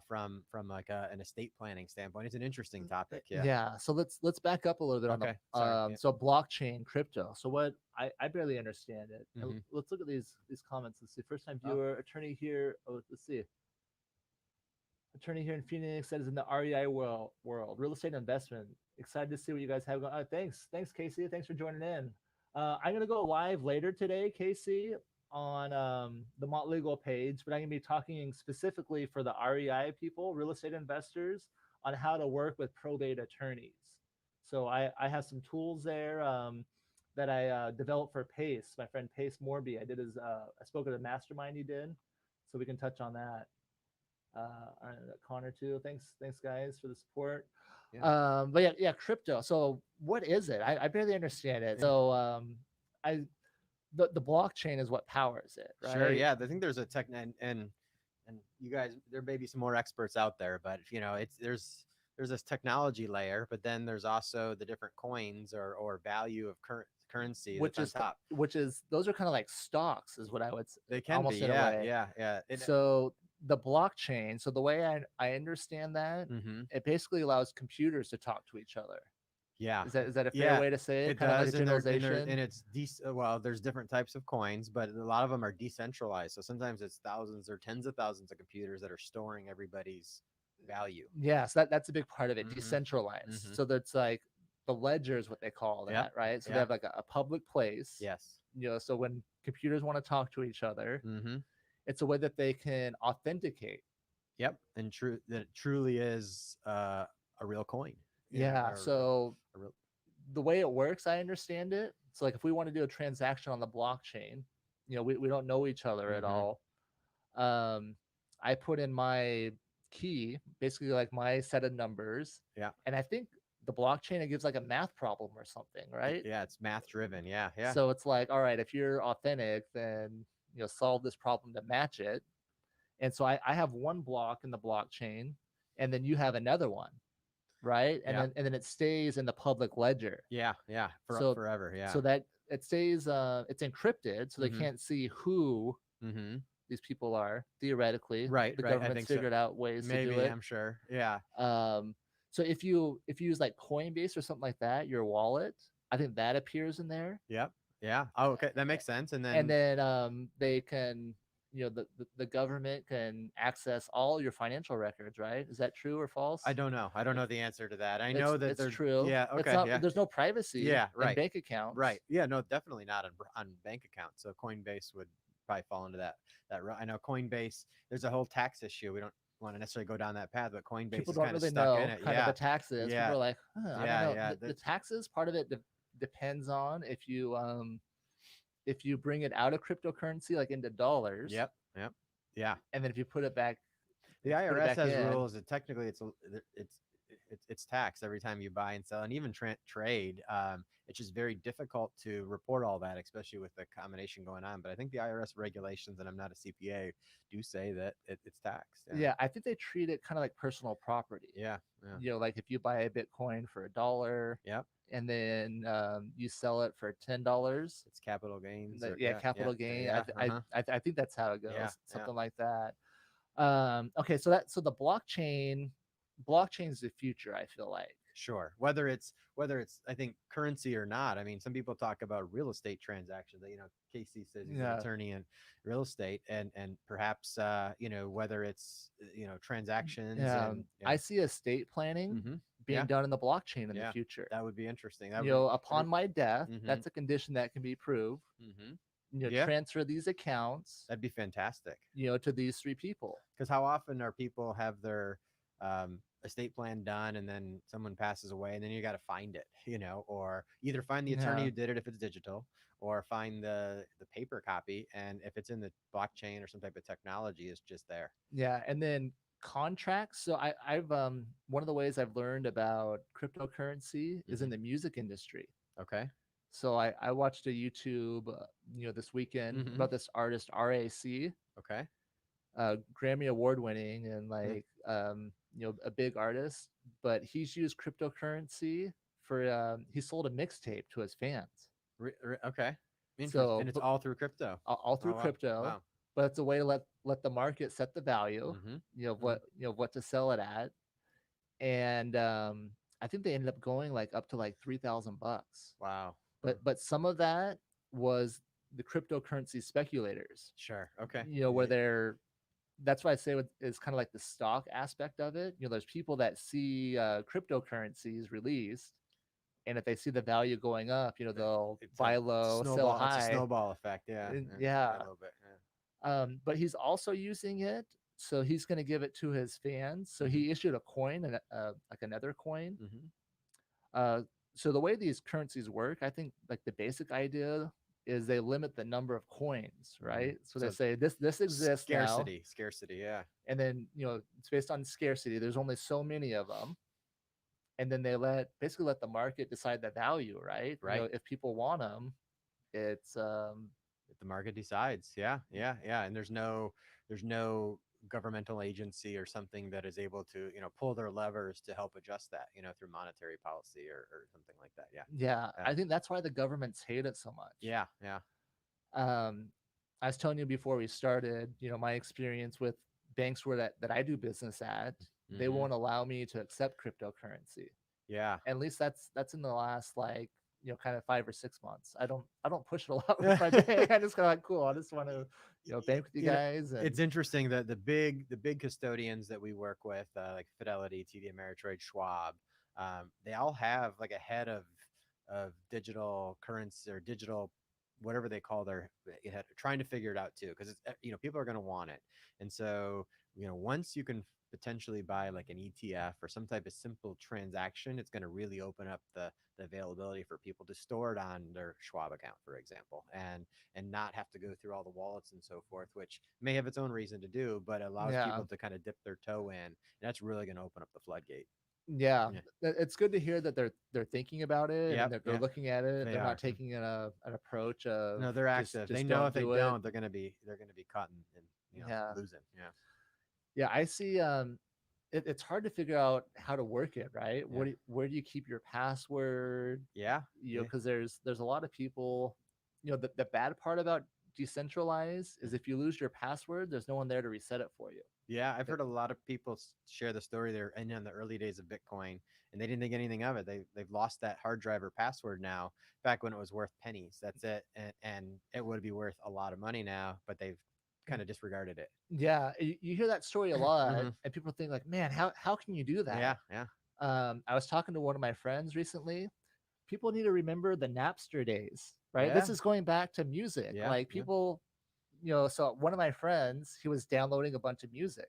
from like an estate planning standpoint? It's an interesting topic. Yeah. yeah, so let's back up a little bit on Okay. the Sorry. Yeah. so blockchain crypto. So what I barely understand it. And Mhm. let's look at these comments. Let's see. First time Oh, viewer, attorney here. Oh, let's see. Attorney here in Phoenix that is in the REI world, real estate investment. Excited to see what you guys have going. Oh, thanks, Casey. Thanks for joining in. I'm gonna go live later today, Casey, on the Mont Legal page, but I'm gonna be talking specifically for the REI people, real estate investors, on how to work with probate attorneys. So I have some tools there that I developed for Pace, my friend Pace Morby. I spoke at a mastermind he did, so we can touch on that. Connor too. Thanks guys for the support. Yeah. But yeah, crypto. So what is it? I barely understand it. Yeah. So I the blockchain is what powers it, right? Sure. Yeah. I think there's a tech and you guys, there may be some more experts out there, but it's there's this technology layer, but then there's also the different coins or value of currency Which that's is on top. those are kind of like stocks, is what I would say, They can almost be. in a Yeah. way. Yeah. Yeah. So the blockchain. So the way I understand that, Mm-hmm. it basically allows computers to talk to each other. Yeah. Is that a fair Yeah. way to say it? It Kind of like does, a and generalization. it's well, there's different types of coins, but a lot of them are decentralized. So sometimes it's thousands or tens of thousands of computers that are storing everybody's value. Yeah, so that's a big part of it, Mm-hmm. decentralized. Mm-hmm. So that's like the ledger is what they call Yep. that, right? So they Yeah. have like a public place. Yes. So when computers want to talk to each other, Mm-hmm. it's a way that they can authenticate. Yep. And true that it truly is a real coin. Yeah. So A real. the way it works, I understand it. So like if we want to do a transaction on the blockchain, we don't know each other at Mm-hmm. all. I put in my key, basically like my set of numbers, Yeah. and I think the blockchain, it gives like a math problem or something, right? Yeah. It's math driven. Yeah. Yeah. So it's like, all right, if you're authentic, then solve this problem to match it. And so I have one block in the blockchain, and then you have another one, right? And Yeah. then it stays in the public ledger. Yeah. Yeah. So Forever. Yeah. so that it stays it's encrypted, so they Mm-hmm. can't see who Mm-hmm. these people are. Theoretically, Right. the Right. I government's think so. figured out ways to do Maybe. it. I'm sure. Yeah. So if you use like Coinbase or something like that, your wallet, I think that appears in there. Yep. Yeah. Oh, okay. That makes sense. And And then then they can, the government can access all your financial records, right? Is that true or false? I don't know. I don't know the answer to that. I know that It's there's true. Yeah. It's Okay. not, Yeah. there's no privacy Yeah. in Right. bank accounts. Right. Yeah. No, definitely not on bank accounts. So Coinbase would probably fall into that. I know Coinbase. There's a whole tax issue. We don't want to necessarily go down that path, but Coinbase People is don't kind of really stuck know in it. kind Yeah. of the taxes. Yeah. People are like, I Yeah. don't know. Yeah. The taxes part of it depends on if you bring it out of cryptocurrency, like into dollars. Yep. Yep. Yeah. And then if you put it back, The put it IRS back has in. rules that technically it's taxed every time you buy and sell, and even trade. It's just very difficult to report all that, especially with the combination going on. But I think the IRS regulations, and I'm not a CPA, do say that it's taxed. Yeah, I think they treat it kind of like personal property. Yeah. Yeah. Like if you buy a Bitcoin for $1, Yep. and then you sell it for $10. It's capital gains. Capital gain. Yeah. I think that's how it goes. Yeah, Something like that. Okay, so the blockchain's the future, I feel like. Sure. Whether it's I think currency or not. I mean, some people talk about real estate transactions. That Casey says he's an attorney in real estate, and perhaps whether it's transactions. Yeah, And, I see estate planning being done in the blockchain in the future. That would be interesting. Upon my death, that's a condition that can be proved. Transfer these accounts. That'd be fantastic. To these 3 people. Because how often are people have their estate plan done, and then someone passes away, and then you got to find it, or either find the attorney who did it if it's digital, or find the paper copy, and if it's in the blockchain or some type of technology, it's just there. Yeah, and then contracts. So I've one of the ways I've learned about cryptocurrency is in the music industry. Okay. So I watched a YouTube this weekend about this artist RAC. Okay. Grammy award winning, and like a big artist, but he's used cryptocurrency for he sold a mixtape to his fans. Okay. So and it's all through crypto. All through crypto. Wow. But it's a way to let the market set the value, what to sell it at. And I think they ended up going up to like $3,000. Wow. But some of that was the cryptocurrency speculators. Sure. Okay. Where that's why I say it's kind of like the stock aspect of it. There's people that see cryptocurrencies released, and if they see the value going up, they'll It's buy a low, sell snowball. It's a high. snowball effect. Yeah, Yeah. a little bit. But he's also using it, so he's going to give it to his fans. So Hmm. he issued a coin, and like another coin. Hmm. Uh, so the way these currencies work, I think like the basic idea is they limit the number of coins, Hmm. right? So they So say this exists now, scarcity. Yeah, and then it's based on scarcity. There's only so many of them, and then they basically let the market decide the value, right? right. If people want them, it's If the market decides. Yeah, yeah. And there's no governmental agency or something that is able to pull their levers to help adjust that through monetary policy or something like that. Yeah, yeah. yeah, I think that's why the governments hate it so much. yeah, yeah. um, I was telling you before we started, my experience with banks where that I do business at, they Hmm. won't allow me to accept cryptocurrency. Yeah. At least that's in the last like kind of 5 or 6 months. I don't push it a lot with my bank. I just kind of like cool. I just want to bank with you You know, guys and it's interesting that the big custodians that we work with, like Fidelity, TD Ameritrade, Schwab, they all have like a head of digital currency or digital whatever they call their head, trying to figure it out too, because it's people are going to want it, and so once you can potentially buy like an ETF or some type of simple transaction, it's going to really open up the availability for people to store it on their Schwab account, for example, and not have to go through all the wallets and so forth, which may have its own reason to do, but allows yeah, people to kind of dip their toe in. And that's really going to open up the floodgate. yeah. Yeah. It's good to hear that they're thinking about it and Yep. that they're Yeah. looking at it. They They're not are. taking an approach of No, they're just active. They just know don't if they do it. don't, they're gonna be caught and Yeah, losing. Yeah. yeah. I see. It's hard to figure out how to work it, right? Yeah. Where do you keep your password? Yeah. Yeah. Because there's a lot of people. The bad part about decentralized is if you lose your password, there's no one there to reset it for you. Yeah, I've It- heard a lot of people share the story there and in the early days of Bitcoin, and they didn't think anything of it. They've lost that hard drive or password now. Back when it was worth pennies, that's it, and it would be worth a lot of money now, but they've kind of disregarded it. yeah, you hear that story a lot, Hmm. and people think like, man, how can you do Yeah, that? yeah, I was talking to one of my friends recently. People need to remember the Napster days, right? This yeah, is going back to music. yeah, Like yeah. people, so one of my friends, he was downloading a bunch of music,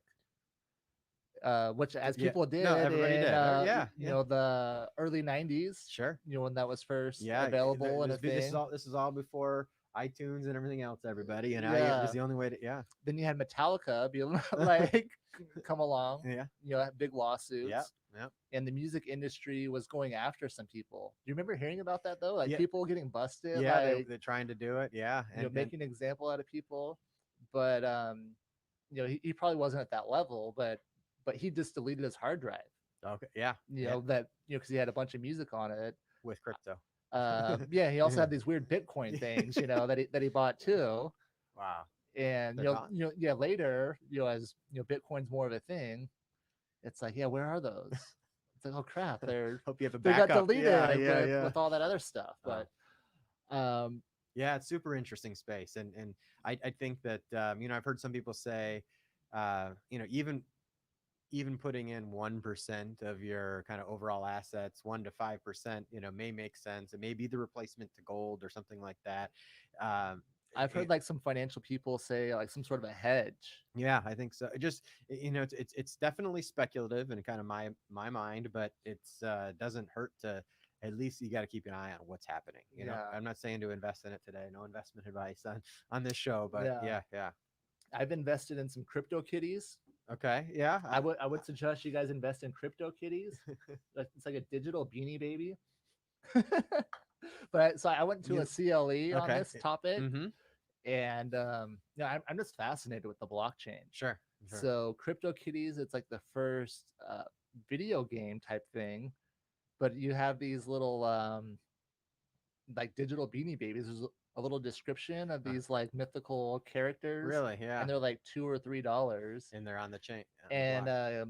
which as Yeah. people No, did everybody in did. Yeah, yeah, the early 90s, sure. when that was first Yeah, available and a this is thing. all before iTunes and everything else. Everybody, and this is Yeah. the only way to. Yeah, Then you had Metallica be like come along, yeah, big yeah, lawsuits, yeah, and the music industry was going after some people. Do you remember hearing about that though? Like yeah, people getting busted, yeah. like They're trying to do it. Yeah, and making an example out of people. But he probably wasn't at that level, but he just deleted his hard drive. okay, yeah, yeah, That because he had a bunch of music on it. with crypto. Yeah, he also had these weird Bitcoin things, that he bought too. Wow, And they're gone. yeah, later, as Bitcoin's more of a thing, it's like, yeah, where are those? It's like, oh crap, Hope you have a they got backup. Yeah, deleted yeah, with yeah. with all that other stuff. Oh. But um, Yeah, it's super interesting space, and I think that I've heard some people say, even putting in 1% of your kind of overall assets, 1 to 5%, may make sense. It may be the replacement to gold or something like that. Um, I've heard like some financial people say like some sort of a hedge. Yeah, I think so. It just it's definitely speculative in kind of my mind, but it's doesn't hurt to at least you got to keep an eye on what's happening. Yeah, I'm not saying to invest in it today. No investment advice on this show, but yeah. yeah, yeah. I've invested in some crypto kitties. Okay, yeah. I would suggest you guys invest in crypto kitties. It's like a digital beanie baby. But so I went to a CLE on Okay. this topic, Mm-hmm. and I'm just fascinated with the blockchain. Sure. Sure. So CryptoKitties, it's like the first video game type thing, but you have these little like digital beanie babies. There's a little description of these like mythical characters, Really? Yeah. and they're like $2 or $3, And they're on the chain, on the and block.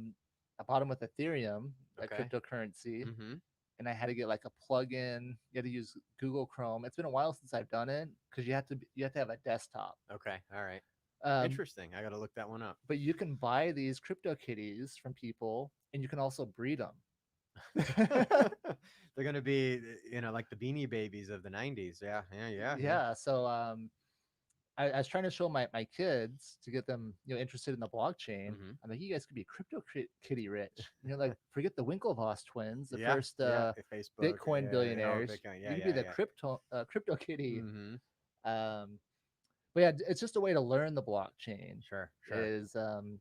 I bought them with Ethereum, a Okay. cryptocurrency, Mm-hmm. and I had to get like a plug-in. You had to use Google Chrome. It's been a while since I've done it because you have to have a desktop. Okay. All right. Um, Interesting. I got to look that one up. but you can buy these crypto kitties from people, and you can also breed them. They're gonna be, like the Beanie Babies of the '90s. Yeah, yeah, yeah, yeah. Yeah. So I was trying to show my kids to get them, interested in the blockchain. Hmm. I'm like, you guys could be crypto kitty rich. Like, forget the Winklevoss twins, the Yeah, first yeah. Facebook. Bitcoin Yeah, yeah. Oh, billionaires. Bitcoin. You Yeah, could be yeah, the yeah. crypto kitty. Hmm. Um, but yeah, it's just a way to learn the blockchain. Sure, sure. Is And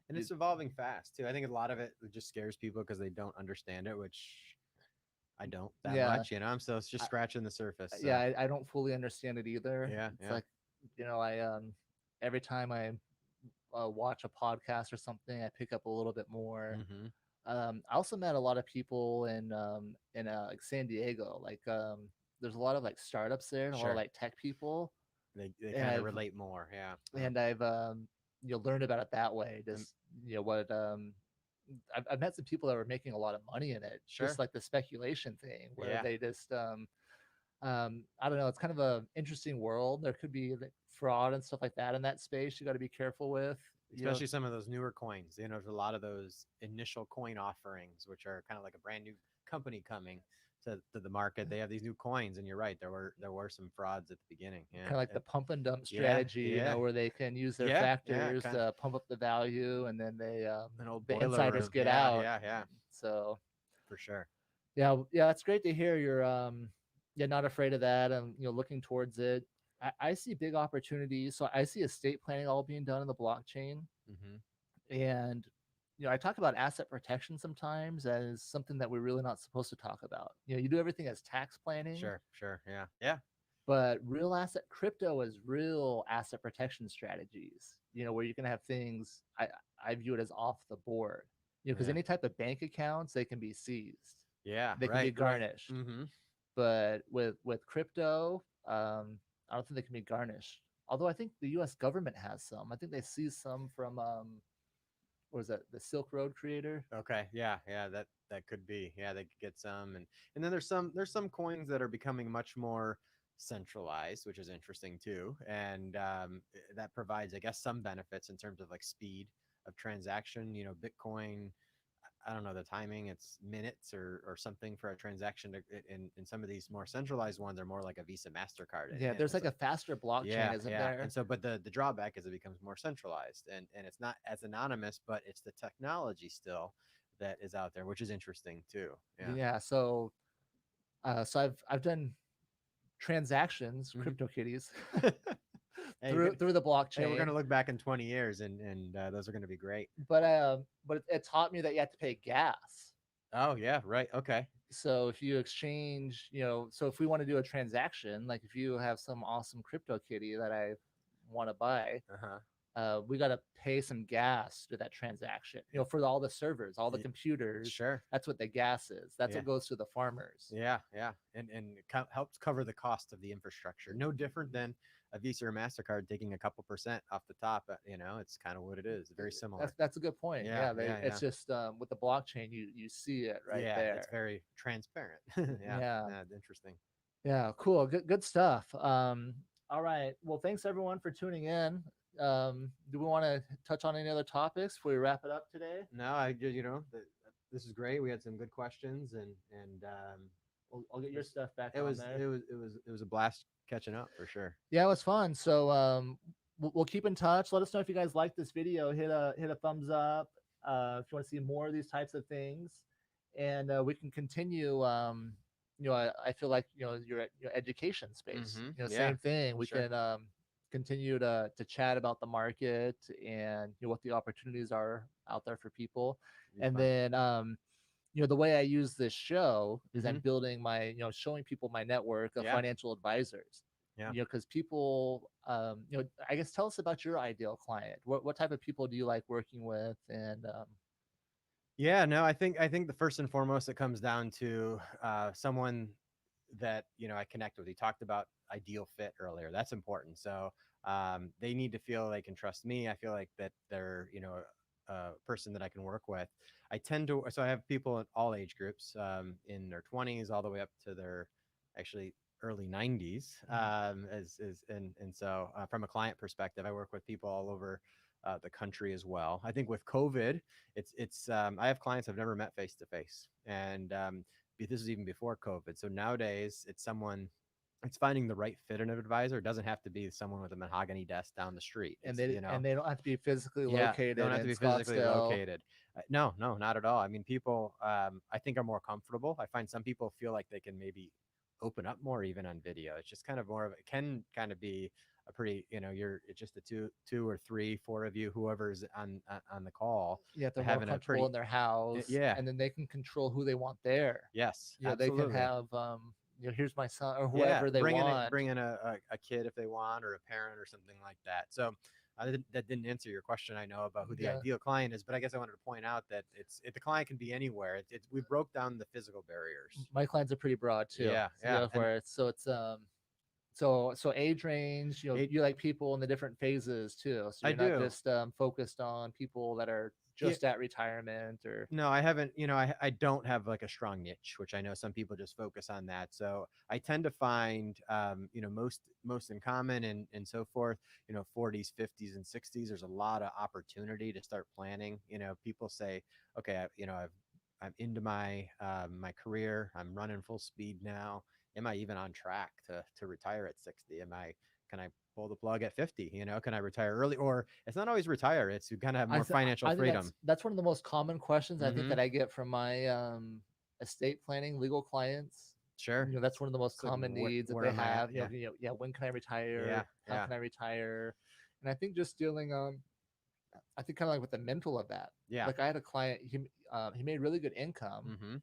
it's evolving fast too. I think a lot of it just scares people because they don't understand it, which I don't that yeah, much. I'm still just I, scratching the surface. So yeah, I don't fully understand it either. yeah, It's yeah. like, I every time I watch a podcast or something, I pick up a little bit more. Hmm. I also met a lot of people in like San Diego. Like there's a lot of like startups there, and a lot of Sure. like tech people, They and kind of I've relate more. Yeah. and I've learned about it that way. Um, Just what I've met some people that were making a lot of money in it, just sure. like the speculation thing, where Yeah. they just I don't know. It's kind of a interesting world. There could be like fraud and stuff like that in that space. You got to be careful with. Especially some of those newer coins. There's a lot of those initial coin offerings, which are kind of like a brand new company coming to the market. They have these new coins, and you're right. There were some frauds at the beginning. Kind of like the And pump and dump yeah, strategy, yeah, where they can use their yeah, yeah. factors Kind to pump up the value, and then an old the boiler insiders room. get Yeah, out. yeah, yeah. So For sure. yeah, it's great to hear you're not afraid of that, and looking towards it. I see big opportunities. So I see estate planning all being done in the blockchain, Hmm. and I talk about asset protection sometimes as something that we're really not supposed to talk about. You do everything as tax planning, Sure, sure. Yeah, yeah. but real asset crypto is real asset protection strategies, where you can have things. I view it as off the board, because Yeah. any type of bank accounts, they can be seized, Yeah, they can be right, right. garnished. Hmm. But with crypto, I don't think they can be garnished. Although I think the U.S. government has some. I think they seized some from what was that, the Silk Road creator? Okay, yeah, yeah, that could be. Yeah, they could get some, and then there's some coins that are becoming much more centralized, which is interesting too, and that provides, I guess, some benefits in terms of like speed of transaction. Bitcoin. I don't know the timing. It's minutes or something for a transaction. In some of these more centralized ones are more like a Visa Mastercard. Yeah, there's And like so a faster blockchain, yeah, isn't yeah. And there? so, but the drawback is it becomes more centralized, and it's not as anonymous, but it's the technology still that is out there, which is interesting too. Yeah. Yeah. So I've done transactions, Hmm. crypto kitties, Hey, through the hey, we're blockchain. gonna look back in 20 years, and those are gonna be great. But it taught me that you have to pay gas. Oh yeah, right. Okay. So if you exchange, so if we want to do a transaction, like if you have some awesome crypto kitty that I want to buy, Uh huh. we got to pay some gas to that transaction, for all the servers, all the computers. Sure. That's what the gas is. That's Yeah. what goes to the farmers. Yeah, yeah, and it helps cover the cost of the infrastructure. No different than a Visa or Mastercard taking a couple percent off the top. It's kind of what it is. Very similar. That's a good point. Yeah, Yeah, yeah, it's yeah, just with the blockchain, you see it right yeah. It's there. very transparent. Yeah, Yeah, yeah, interesting. yeah, cool, good stuff. All right, well, thanks everyone for tuning in. Do we want to touch on any other topics before we wrap it up today? No, I just this is great. We had some good questions, and I'll get your stuff back it on was there. it was it was it was a blast catching up for sure. Yeah, it was fun. So we'll keep in touch. Let us know if you guys like this video. Hit a thumbs up if you want to see more of these types of things, and we can continue. I feel like your education space. Hmm. Yeah, Same thing. We sure. can continue to chat about the market and what the opportunities are out there for people, Be and fun. then the way I use this show is I'm Hmm. building my, showing people my network of Yeah, financial advisors. yeah. Because people, I guess tell us about your ideal client. What type of people do you like working with? And Yeah, no, I think the first and foremost it comes down to someone that I connect with. You talked about ideal fit earlier. That's important. So they need to feel they can trust me. I feel like that they're a person that I can work with. So I have people in all age groups, in their 20s all the way up to their actually early 90s. And so from a client perspective, I work with people all over the country as well. I think with COVID, it's I have clients I've never met face to face, and this is even before COVID. So nowadays it's finding the right fit in an advisor. It doesn't have to be someone with a mahogany desk down the street. And It's, you know, they don't have to be physically yeah, don't located have to in be physically Scottsdale. located. No, no, not at all. I mean, people, I think are more comfortable. I find some people feel like they can maybe open up more even on video. It's just kind of more of it can kind of be a pretty, you know, it's just the two or three, four of you, whoever's on the call, Yeah, they're more having a comfortable pretty, in their house, yeah, and then they can control who they want there. yes, You know, they can absolutely. have here's my son or Yeah, whoever they want. bring in a kid if they want, or a parent or something like that. So that didn't answer your question, I know, about who the Yeah, ideal client is, but I guess I wanted to point out that the client can be anywhere. We broke down the physical barriers. my clients are pretty broad too. Yeah, So, you yeah, know, and where it's so age range, you know, it, you like people in the different phases too. So I you're not do. just focused on people that are Yeah, just at retirement or no, I haven't. You know, I don't have like a strong niche, which I know some people just focus on that. So I tend to find, you know, most in common and so forth. You know, 40s, 50s, and 60s. There's a lot of opportunity to start planning. You know, people say, okay, you know, I'm into my career. I'm running full speed now. Am I even on track to retire at 60? Can I pull the plug at 50? You know, can I retire early? Or it's not always retire. It's you kind of have more financial I think freedom. that's one of the most common questions I think Mm-hmm. that I get from my estate planning legal clients. Sure. You know, that's one of the most It's like, common needs that where they am I at? have. Yeah. Yeah, when can I Yeah. retire? How Yeah. can I retire? And I think just dealing I think kind of like with the mental of that. Yeah. Like I had a client, he made really good income Mm-hmm.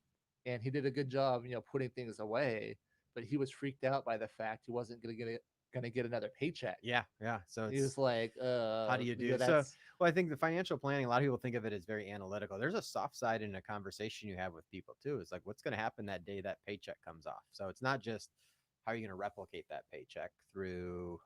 and he did a good job, you know, putting things away, but he was freaked out by the fact he wasn't gonna get another paycheck. Yeah. Yeah. So He was it's like, how do you you know, do so? that's Well, I think the financial planning, a lot of people think of it as very analytical. There's a soft side in a conversation you have with people too. It's like, what's going to happen that day that paycheck comes off? So it's not just how are you going to replicate that paycheck through,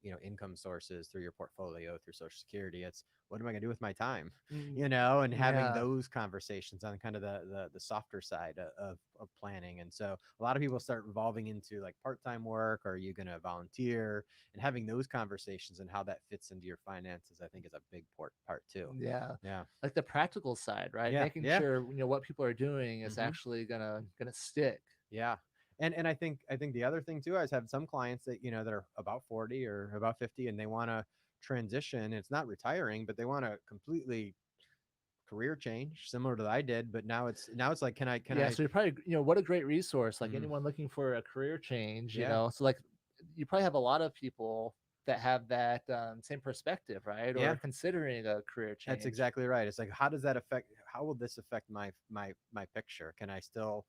you know, income sources, through your portfolio, through Social Security. It's what am I going to do with my time, mm, you know, and having yeah. those conversations on kind of the softer side of planning. And so a lot of people start evolving into like part-time work. Are you going to volunteer? And having those conversations and how that fits into your finances, I think, is a big part too. Yeah. Yeah. Like the practical side, right? Yeah. Making Yeah. sure, you know, what people are doing is Hmm. actually gonna stick. Yeah. And I think the other thing too, I have some clients that, you know, that are about 40 or about 50 and they want to transition. It's not retiring, but they want to completely career change similar to what I did. But now it's like, can Yeah, I, so you're probably, you know, what a great resource. Like mm, anyone looking for a career change, you yeah. know. So like you probably have a lot of people that have that same perspective, right? Or Yeah. considering a career That's change. exactly right. It's like, how does that affect? How will this affect my picture? Can I still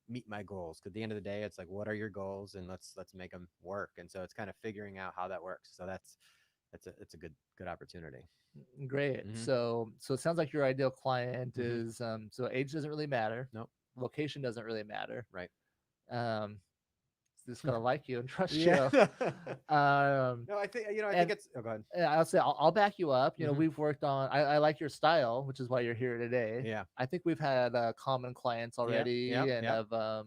meet my goals? 'Cause at the end of the day, it's like, what are your goals, and let's make them work. And so it's kind of figuring out how that works. So it's a good opportunity. Great. Hmm. So it sounds like your ideal client Hmm. is so age doesn't really matter, Nope. location doesn't really matter. Right. Um, just gotta like you and trust Yeah. you. No, I think, you know, I think And it's. Oh, go ahead. I'll say I'll back you up. You know, Hmm. we've worked on. I like your style, which is why you're here today. Yeah. I think we've had common clients Yeah. Yeah. already, and Yeah. have Yeah.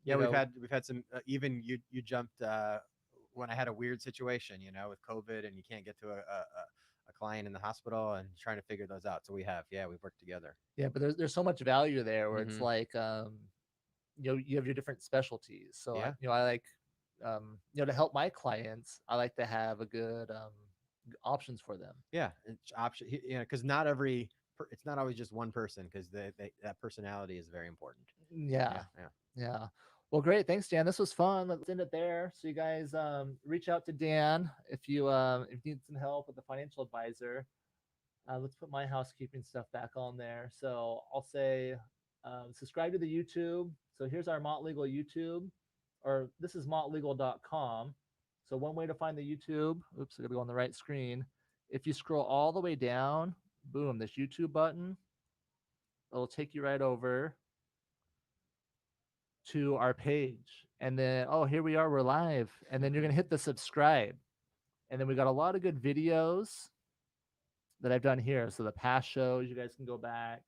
you know, We've had some. Even you jumped when I had a weird situation, you know, with COVID, and you can't get to a client in the hospital, and trying to figure those out. So we've worked together. yeah. But there's so much value there where it's Hmm. like you know, you have your different specialties. So Yeah. you know, I like you know, to help my clients, I like to have a good options for them. Yeah. It's option. You know, because it's not always just one person, because that personality is very important. Yeah. Yeah. Yeah. Yeah. Well, great. Thanks, Dan. This was fun. Let's end it there. So you guys reach out to Dan if you need some help with the financial advisor. Let's put my housekeeping stuff back on there. So I'll say subscribe to the YouTube. So here's our Mott Legal YouTube, or this is mottlegal.com. So one way to find the YouTube, oops, I gotta go on the right screen. If you scroll all the way down, boom, this YouTube button, it'll take you right over to our page. And then, oh, here we are, we're live. And then you're gonna hit the subscribe. And then we got a lot of good videos that I've done here. So the past shows, you guys can go back,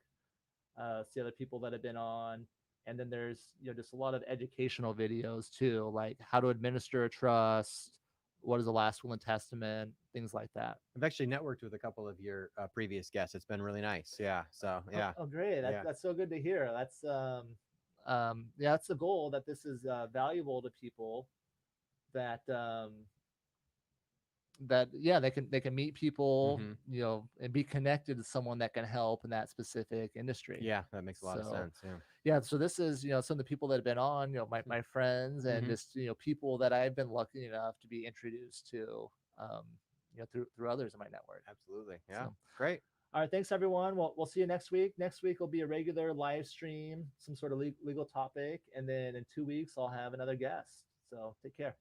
see other people that have been on. And then there's, you know, just a lot of educational videos too, like how to administer a trust, what is the last will and testament, things like that. I've actually networked with a couple of your previous guests. It's been really nice. Yeah. So Oh, yeah. oh great. Yeah. That's so good to hear. That's yeah, that's the goal, that this is valuable to people, that that yeah, they can meet people, Hmm. and be connected to someone that can help in that specific industry. Yeah, that makes a lot of So sense. Yeah. yeah, so this is, some of the people that have been on, my friends, and Hmm. just, people that I've been lucky enough to be introduced to, through others in my network. Absolutely. Yeah. So Great. all right, thanks everyone. We'll see you next week. Next week will be a regular live stream, some sort of legal topic, and then in 2 weeks I'll have another guest. So take care.